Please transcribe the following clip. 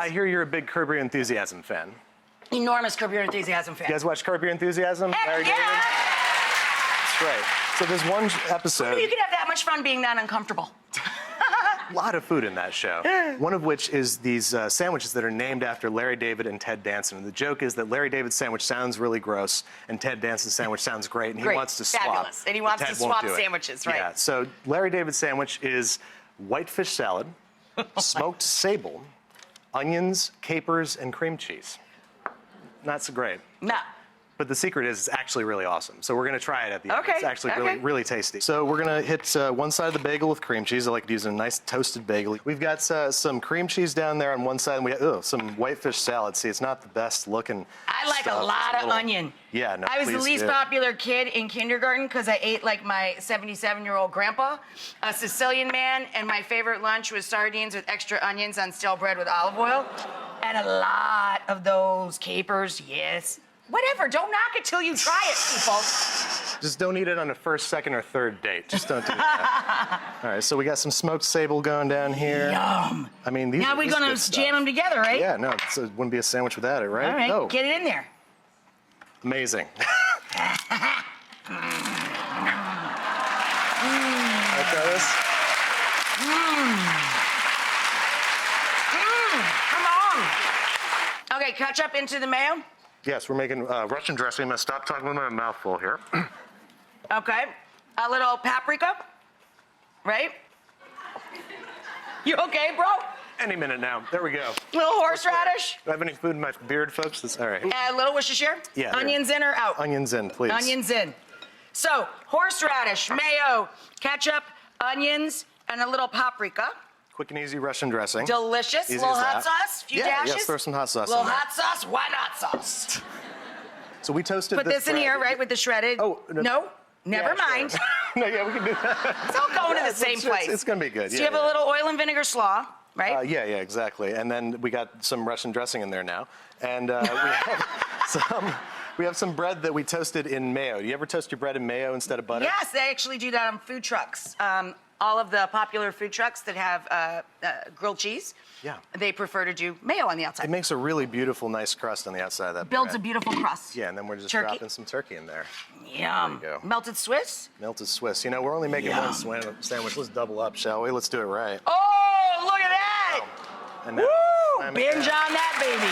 I hear you're a big Curb Your Enthusiasm fan. Enormous Curb Your Enthusiasm fan. You guys watch Curb Your Enthusiasm? Heck Larry yeah! David? That's right. So there's one episode. You can have that much fun being that uncomfortable. A lot of food in that show. One of which is these sandwiches that are named after Larry David and Ted Danson. And the joke is that Larry David's sandwich sounds really gross, and Ted Danson's sandwich sounds great, and he wants to swap. Fabulous. And he wants to swap sandwiches, right? Yeah. So Larry David's sandwich is whitefish salad, smoked sable, onions, capers, and cream cheese. Not so great. No. But the secret is it's actually really awesome. So we're going to try it at the end. Okay. It's actually really, really tasty. So we're going to hit one side of the bagel with cream cheese. I like to use a nice toasted bagel. We've got some cream cheese down there on one side, and we have some whitefish salad. See, it's not the best looking I like a lot of onion. Yeah, no, I was the least popular kid in kindergarten because I ate like my 77-year-old grandpa, a Sicilian man, and my favorite lunch was sardines with extra onions on stale bread with olive oil. And a lot of those capers, yes. Whatever, don't knock it till you try it, people. Just don't eat it on a first, second, or third date. Just don't do that. All right, so we got some smoked sable going down here. Yum. I mean, these now we're gonna jam them together, right? Yeah, no, it wouldn't be a sandwich without it, right? All right, Oh. get it in there. Amazing. I'll try this. Come on. Okay, ketchup into the mayo. Yes, we're making Russian dressing. I'm gonna stop talking with my mouth full here. Okay, a little paprika, right? You okay, bro? Any minute now. There we go. Little horseradish. Do I have any food in my beard, folks? That's all right. A little Worcestershire. Yeah. Onions in or out? Onions in, please. Onions in. So, horseradish, mayo, ketchup, onions, and a little paprika. Quick and easy Russian dressing. Delicious. Easy Little as hot that. sauce, few dashes. Yes, throw some hot sauce Little in there. hot sauce, why not sauce? So we toasted Put this in here, right, with the shredded. Oh, no. No? Never Yeah, mind. Sure. No, yeah, we can do that. It's all going to the same place. It's going to be good. So yeah, you have a little oil and vinegar slaw, right? yeah, exactly. And then we got some Russian dressing in there now. And we have some bread that we toasted in mayo. Do you ever toast your bread in mayo instead of butter? Yes, they actually do that on food trucks. All of the popular food trucks that have grilled cheese, they prefer to do mayo on the outside. It makes a really beautiful, nice crust on the outside of that Builds bread. a beautiful crust. Yeah, and then we're just Turkey. dropping some turkey in there. Yum. There you go. Melted Swiss. Melted Swiss. You know, we're only making one sandwich. Let's double up, shall we? Let's do it right. Oh, look at that! And now Woo! slam it Binge down. on that, baby.